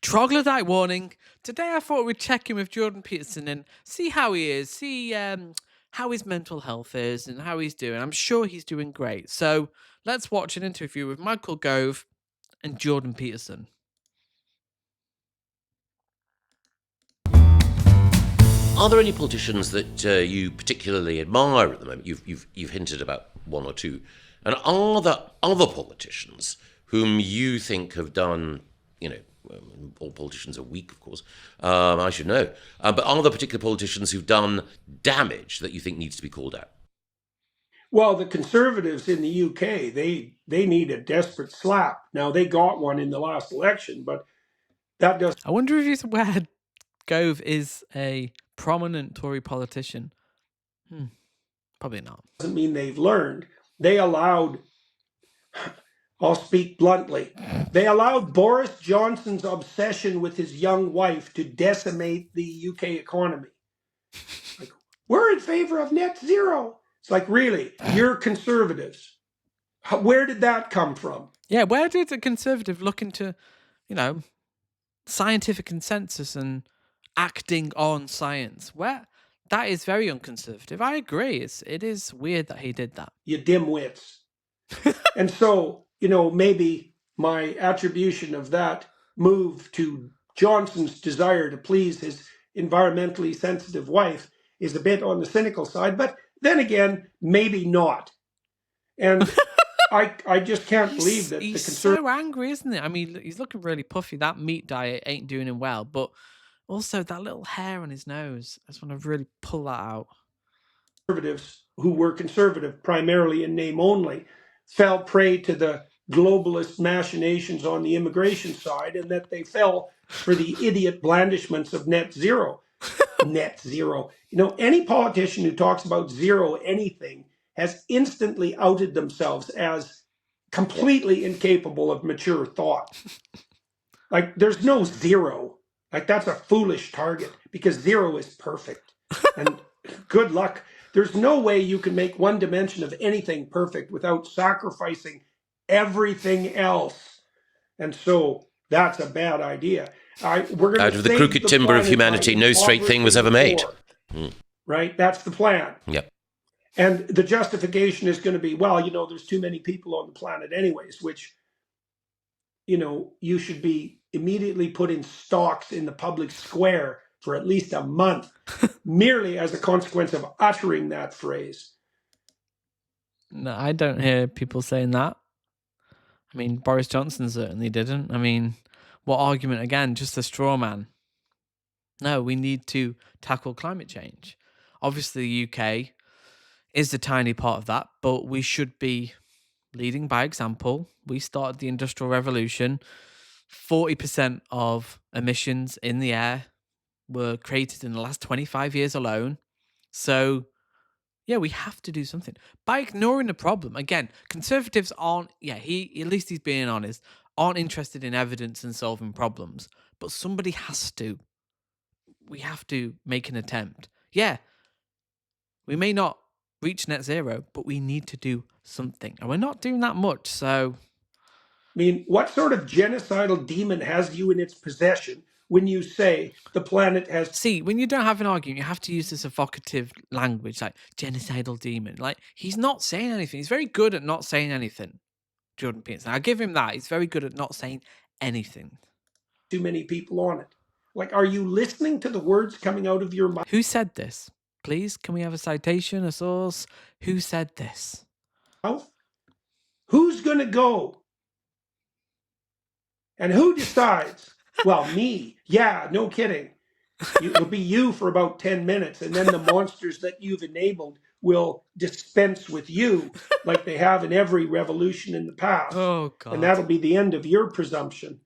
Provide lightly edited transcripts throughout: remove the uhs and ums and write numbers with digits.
Troglodyte warning. Today I thought we'd check in with Jordan Peterson and see how he is, see how his mental health is and how he's doing. I'm sure he's doing great. So let's watch an interview with Michael Gove and Jordan Peterson. Are there any politicians that you particularly admire at the moment? You've hinted about one or two. And are there other politicians whom you think have done, all politicians are weak, of course, I should know. But are there particular politicians who've done damage that you think needs to be called out? Well, the Conservatives in the UK, they need a desperate slap. Now, they got one in the last election, but that doesn't... I wonder if he's aware Gove is a prominent Tory politician. Probably not. Doesn't mean they've learned. They allowed, I'll speak bluntly, they allowed Boris Johnson's obsession with his young wife to decimate the UK economy. Like, we're in favor of net zero. It's like, really, you're Conservatives. Where did that come from? Yeah, where did a Conservative look into, scientific consensus and acting on science? Where that is very unconservative. I agree. It is weird that he did that. You dimwits. And so, maybe my attribution of that move to Johnson's desire to please his environmentally sensitive wife is a bit on the cynical side, but then again, maybe not. And I just can't believe that he's so angry, isn't it? I mean, he's looking really puffy. That meat diet ain't doing him well, but also that little hair on his nose. I just want to really pull that out. Conservatives who were conservative primarily in name only fell prey to the globalist machinations on the immigration side, and that they fell for the idiot blandishments of net zero. Net zero. Any politician who talks about zero anything has instantly outed themselves as completely incapable of mature thought. Like, there's no zero. Like, that's a foolish target because zero is perfect. And good luck. There's no way you can make one dimension of anything perfect without sacrificing everything else. And so that's a bad idea. We're Out of the crooked timber of humanity, no straight thing was ever made. Right? That's the plan. Yep. And the justification is going to be, well, there's too many people on the planet anyways, which, you should be immediately put in stocks in the public square for at least a month, merely as a consequence of uttering that phrase. No, I don't hear people saying that. I mean, Boris Johnson certainly didn't. I mean, what argument again? Just a straw man. No, we need to tackle climate change. Obviously, the UK is a tiny part of that, but we should be leading by example. We started the Industrial Revolution. 40% of emissions in the air were created in the last 25 years alone. So, yeah, we have to do something. By ignoring the problem, again, Conservatives aren't, at least he's being honest, aren't interested in evidence and solving problems. But somebody has to. We have to make an attempt. Yeah, we may not reach net zero, but we need to do something. And we're not doing that much, so... I mean, what sort of genocidal demon has you in its possession when you say the planet has... See, when you don't have an argument, you have to use this evocative language, like genocidal demon. Like, he's not saying anything. He's very good at not saying anything, Jordan Peterson. I'll give him that. He's very good at not saying anything. Too many people on it. Like, are you listening to the words coming out of your mouth? Who said this? Please, can we have a citation, a source? Who said this? Who's going to go? And who decides? Well, me. Yeah, no kidding. It'll be you for about 10 minutes, and then the monsters that you've enabled will dispense with you like they have in every revolution in the past. Oh, God. And that'll be the end of your presumption.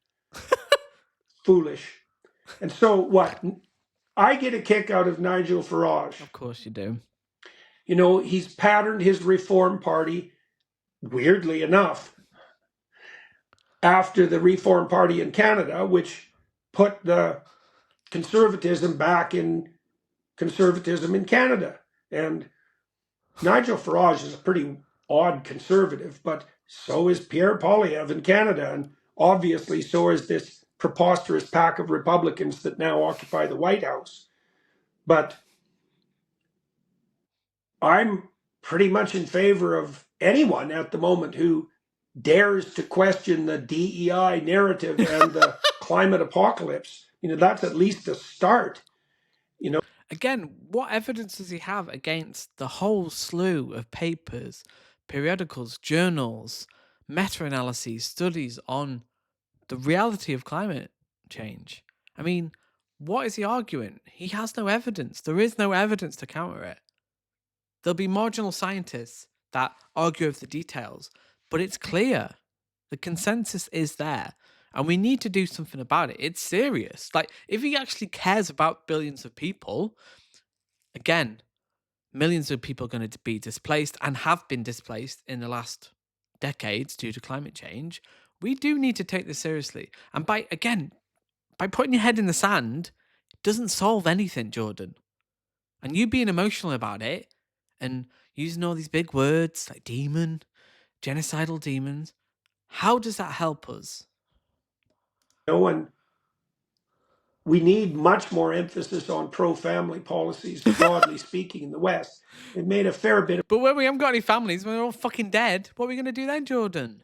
Foolish. And so what? I get a kick out of Nigel Farage. Of course you do. He's patterned his Reform Party, weirdly enough, after the Reform Party in Canada, which put the conservatism back in conservatism in Canada. And Nigel Farage is a pretty odd conservative, but so is Pierre Poilievre in Canada. And obviously so is this preposterous pack of Republicans that now occupy the White House. But I'm pretty much in favor of anyone at the moment who dares to question the DEI narrative and the climate apocalypse. That's at least a start. Again, what evidence does he have against the whole slew of papers, periodicals, journals, meta-analyses, studies on the reality of climate change? I mean, what is he arguing? He has no evidence. There is no evidence to counter it. There'll be marginal scientists that argue over the details, but it's clear. The consensus is there. And we need to do something about it. It's serious. Like, if he actually cares about billions of people, again, millions of people are going to be displaced and have been displaced in the last decades due to climate change. We do need to take this seriously. And by putting your head in the sand, it doesn't solve anything, Jordan. And you being emotional about it and using all these big words like demon, genocidal demons, how does that help us? And we need much more emphasis on pro-family policies, broadly speaking, in the West. They've made a fair bit But when we haven't got any families, when they're all fucking dead, what are we going to do then, Jordan?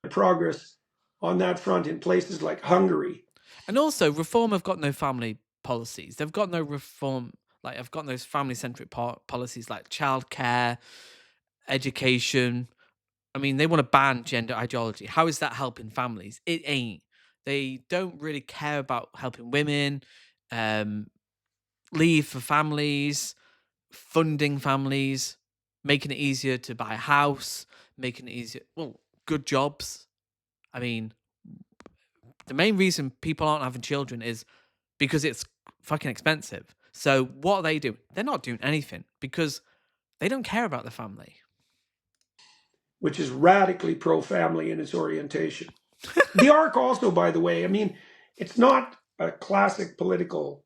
of progress on that front in places like Hungary. And also, Reform have got no family policies. They've got no reform, like, I've got those family-centric policies like childcare, education. I mean, they want to ban gender ideology. How is that helping families? It ain't. They don't really care about helping women, leave for families, funding families, making it easier to buy a house, making it easier. Well, good jobs. I mean, the main reason people aren't having children is because it's fucking expensive. So what are they doing? They're not doing anything because they don't care about the family. Which is radically pro-family in its orientation. The ARC also, by the way, I mean, it's not a classic political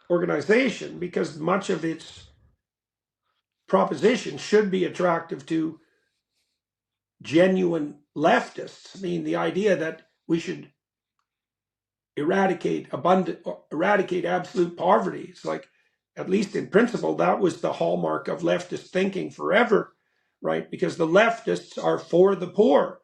organization because much of its proposition should be attractive to genuine leftists. I mean, the idea that we should eradicate absolute poverty. It's like, at least in principle, that was the hallmark of leftist thinking forever, right? Because the leftists are for the poor,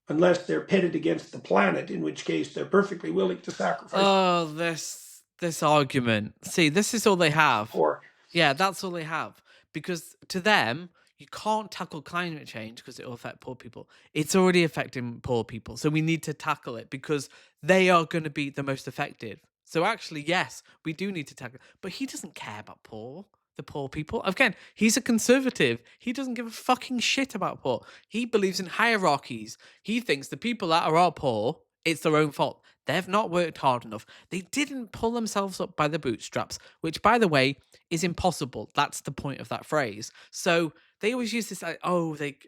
unless they're pitted against the planet, in which case they're perfectly willing to sacrifice. Oh, this argument. See, this is all they have. Poor. Yeah, that's all they have. Because to them, you can't tackle climate change because it will affect poor people. It's already affecting poor people. So we need to tackle it because they are going to be the most affected. So actually, yes, we do need to tackle it. But he doesn't care about the poor people. Again, he's a conservative. He doesn't give a fucking shit about poor. He believes in hierarchies. He thinks the people that are all poor, it's their own fault. They've not worked hard enough. They didn't pull themselves up by the bootstraps, which, by the way, is impossible. That's the point of that phrase. So they always use this, like,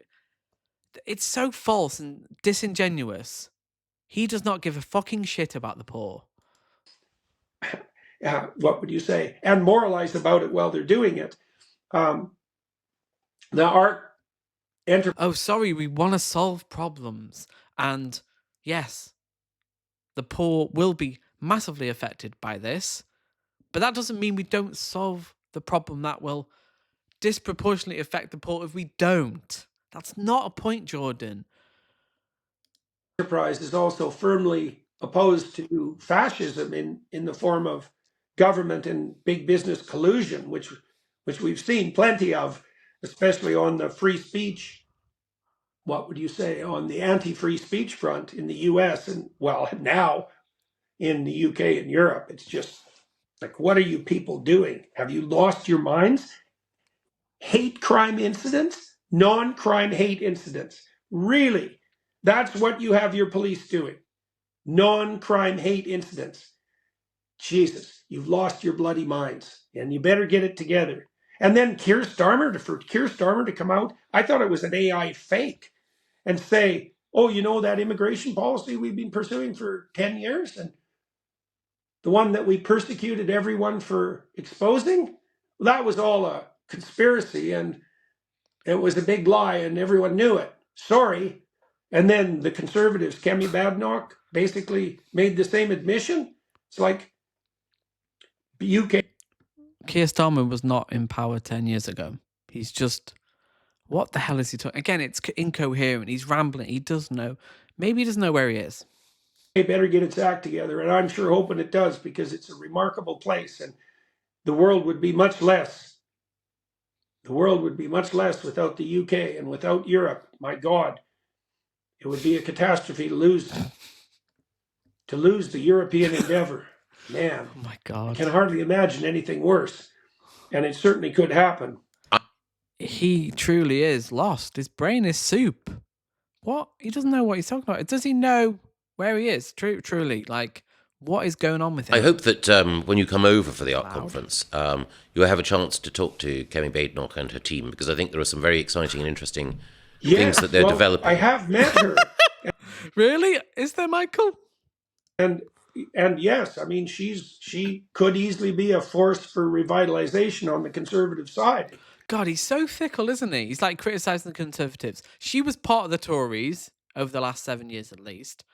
it's so false and disingenuous. He does not give a fucking shit about the poor. What would you say? And moralize about it while they're doing it. The ARC Oh, sorry, we want to solve problems. And yes, the poor will be massively affected by this. But that doesn't mean we don't solve the problem that will disproportionately affect the poor if we don't. That's not a point, Jordan. enterprise is also firmly opposed to fascism in the form of government and big business collusion, which we've seen plenty of, especially on the free speech. What would you say on the anti-free speech front in the U.S. and, well, now in the UK and Europe? It's just like, what are you people doing? Have you lost your minds? Hate crime incidents, non-crime hate incidents. Really? That's what you have your police doing. Non-crime hate incidents. Jesus, you've lost your bloody minds, and you better get it together. And then for Keir Starmer to come out, I thought it was an AI fake, and say, oh, you know that immigration policy we've been pursuing for 10 years, and the one that we persecuted everyone for exposing? That was all a conspiracy, and it was a big lie, and everyone knew it. Sorry. And then the Conservatives, Kemi Badenoch, basically made the same admission. It's like UK. Keir Starmer was not in power 10 years ago. He's just, what the hell is he talking? Again, it's incoherent. He's rambling. He does know. Maybe he doesn't know where he is. Better get its act together. And I'm sure hoping it does, because it's a remarkable place. And the world would be much less. The world would be much less without the UK and without Europe. My God, it would be a catastrophe to lose the European endeavor. Man, Oh my I God. can hardly imagine anything worse. And it certainly could happen. He truly is lost. His brain is soup. What? He doesn't know what he's talking about. Does he know where he is? Truly. Like, what is going on with him? I hope that when you come over for the art Loud. conference, you'll have a chance to talk to Kemi Badenoch and her team, because I think there are some very exciting and interesting things that they're developing. I have met her. Really? Is there, Michael? And yes, I mean, she could easily be a force for revitalization on the Conservative side. God, he's so fickle, isn't he? He's like criticising the Conservatives. She was part of the Tories over the last 7 years at least.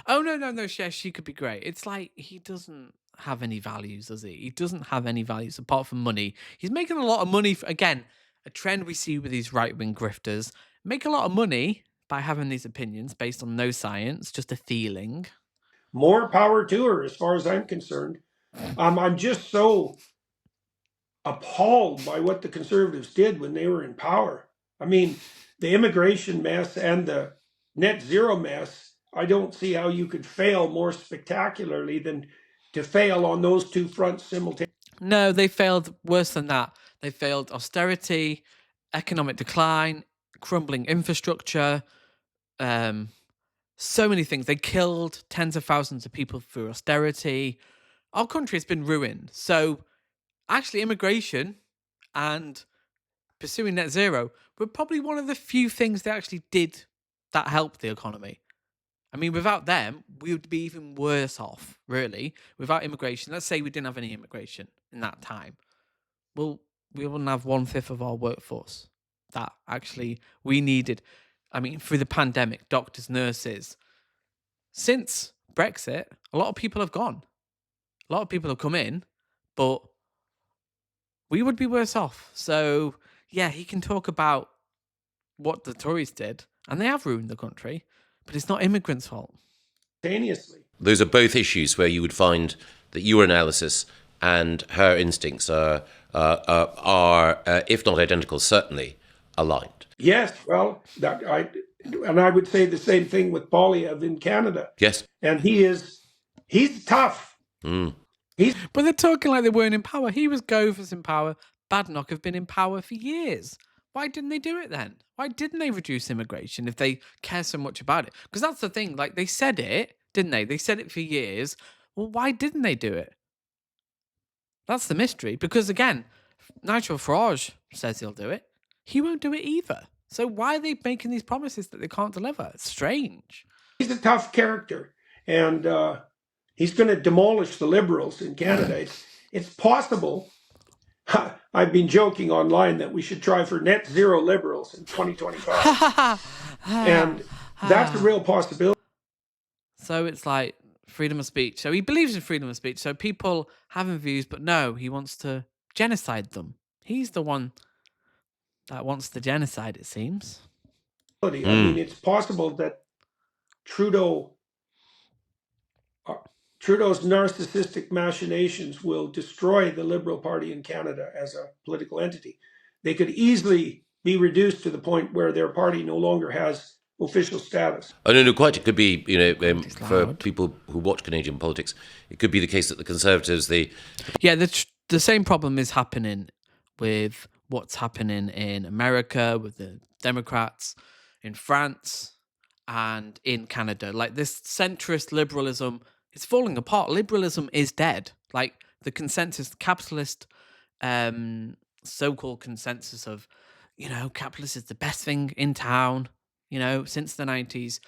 Oh, no, she could be great. It's like he doesn't have any values, does he? He doesn't have any values apart from money. He's making a lot of money. Again, a trend we see with these right-wing grifters. Make a lot of money by having these opinions based on no science, just a feeling. More power to her, as far as I'm concerned. I'm just so appalled by what the Conservatives did when they were in power. I mean, the immigration mess and the net zero mess, I don't see how you could fail more spectacularly than to fail on those two fronts simultaneously. No, they failed worse than that. They failed austerity, economic decline, crumbling infrastructure, so many things. They killed tens of thousands of people through austerity. Our country has been ruined. So actually immigration and pursuing net zero were probably one of the few things they actually did that helped the economy. I mean, without them, we would be even worse off, really. Without immigration, let's say we didn't have any immigration in that time. Well, we wouldn't have 1/5 of our workforce that actually we needed. I mean, through the pandemic, doctors, nurses. Since Brexit, a lot of people have gone. A lot of people have come in, but we would be worse off. So, yeah, he can talk about what the Tories did, and they have ruined the country, but it's not immigrants' fault. Those are both issues where you would find that your analysis and her instincts are if not identical, certainly aligned. Yes, well, I would say the same thing with Polyev in Canada. Yes. And he's tough. But they're talking like they weren't in power. He was Gover's in power. Badenoch have been in power for years. Why didn't they do it then? Why didn't they reduce immigration if they care so much about it? Because that's the thing. Like, they said it, didn't they? They said it for years. Well, why didn't they do it? That's the mystery. Because again, Nigel Farage says he'll do it. He won't do it either. So why are they making these promises that they can't deliver? It's strange. He's a tough character, and he's going to demolish the Liberals in Canada. It's possible. I've been joking online that we should try for net zero Liberals in 2025. And that's a real possibility. So it's like freedom of speech. So he believes in freedom of speech. So people having views, but no, he wants to genocide them. He's the one that wants the genocide, it seems. I mean, it's possible that Trudeau's narcissistic machinations will destroy the Liberal Party in Canada as a political entity. They could easily be reduced to the point where their party no longer has official status. Oh, no, quite. It could be, for people who watch Canadian politics, it could be the case that the Conservatives, Yeah, the same problem is happening with what's happening in America with the Democrats, in France, and in Canada. Like, this centrist liberalism is falling apart. Liberalism is dead. Like, the consensus, the capitalist so-called consensus of, capitalist is the best thing in town, since the 90s.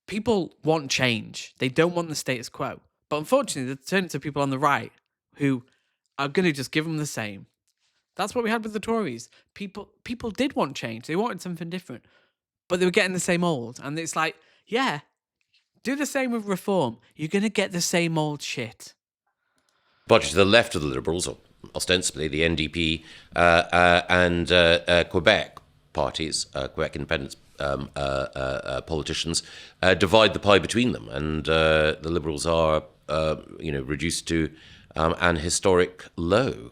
People want change. They don't want the status quo. But unfortunately, they're turning to people on the right who are going to just give them the same. That's what we had with the Tories. People did want change. They wanted something different. but they were getting the same old. And it's like, yeah, do the same with reform. You're going to get the same old shit. But to the left of the Liberals, or ostensibly the NDP and Quebec parties, Quebec independence politicians, divide the pie between them, and the Liberals are, reduced to an historic low.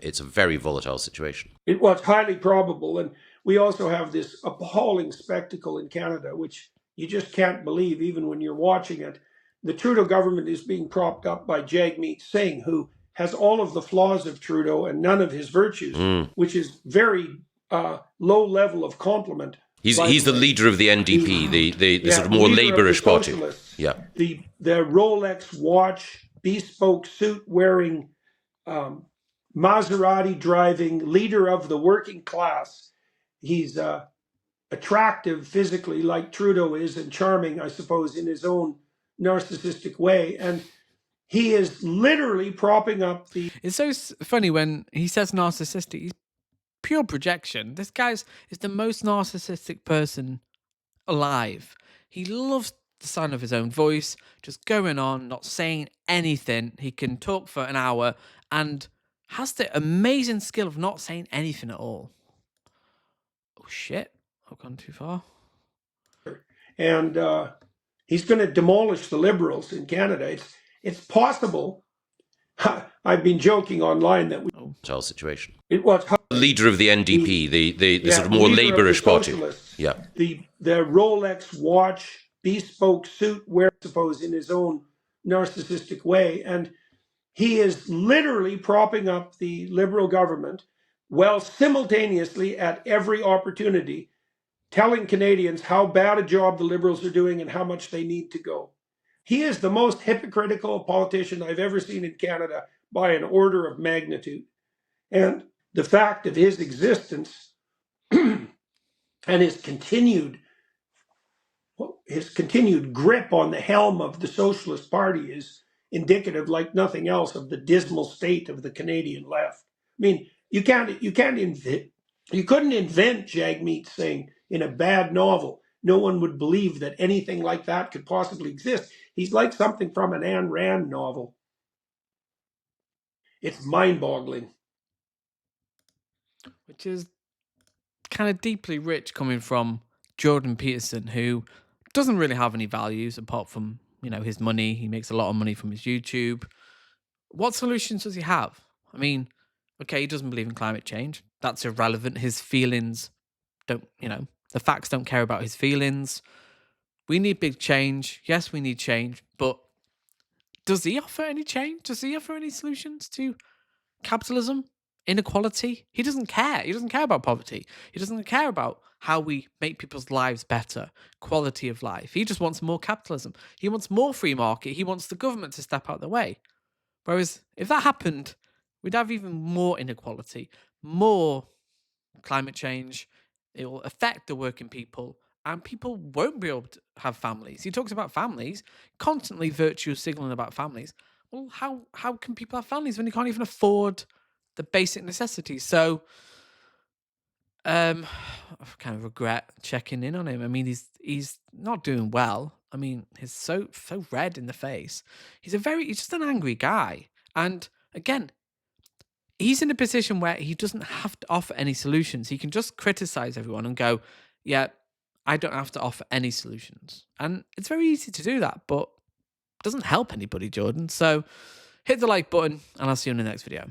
It's a very volatile situation. It was highly probable, and we also have this appalling spectacle in Canada, which you just can't believe even when you're watching it. The Trudeau government is being propped up by Jagmeet Singh, who has all of the flaws of Trudeau and none of his virtues, which is very low level of compliment. He's the leader of the NDP, the sort of more labourish party. Yeah, the Rolex watch, bespoke suit wearing, Maserati driving, leader of the working class. He's attractive physically, like Trudeau is, and charming, I suppose, in his own narcissistic way. And he is literally propping up the. It's so funny when he says narcissistic. He's pure projection. This guy's is the most narcissistic person alive. He loves the sound of his own voice, just going on, not saying anything. He can talk for an hour and has the amazing skill of not saying anything at all. Oh shit, I've gone too far. And he's going to demolish the Liberals in Canada. It's possible. I've been joking online that volatile situation. It was Leader of the NDP, the sort of more labourish party. Yeah, the Rolex watch, bespoke suit, wear, I suppose, in his own narcissistic way, and he is literally propping up the Liberal government, while simultaneously at every opportunity telling Canadians how bad a job the Liberals are doing and how much they need to go. He is the most hypocritical politician I've ever seen in Canada by an order of magnitude. And the fact of his existence and his continued grip on the helm of the Socialist Party is indicative, like nothing else, of the dismal state of the Canadian left. I mean, you couldn't invent Jagmeet Singh in a bad novel. No one would believe that anything like that could possibly exist. He's like something from an Ayn Rand novel. It's mind-boggling. Which is kind of deeply rich coming from Jordan Peterson, who doesn't really have any values apart from, his money. He makes a lot of money from his YouTube. What solutions does he have? I mean, okay, he doesn't believe in climate change. That's irrelevant. His feelings don't, the facts don't care about his feelings. We need big change. Yes, we need change. But does he offer any change? Does he offer any solutions to capitalism, inequality? He doesn't care. He doesn't care about poverty. He doesn't care about how we make people's lives better, quality of life. He just wants more capitalism. He wants more free market. He wants the government to step out of the way. Whereas if that happened, we'd have even more inequality, more climate change. It will affect the working people, and people won't be able to have families. He talks about families, constantly virtue signaling about families. Well, how can people have families when you can't even afford the basic necessities? So, I kind of regret checking in on him. I mean, he's not doing well. I mean, he's so red in the face. He's just an angry guy. And again, he's in a position where he doesn't have to offer any solutions. He can just criticize everyone and go, yeah, I don't have to offer any solutions. And it's very easy to do that, but it doesn't help anybody, Jordan. So hit the like button, and I'll see you in the next video.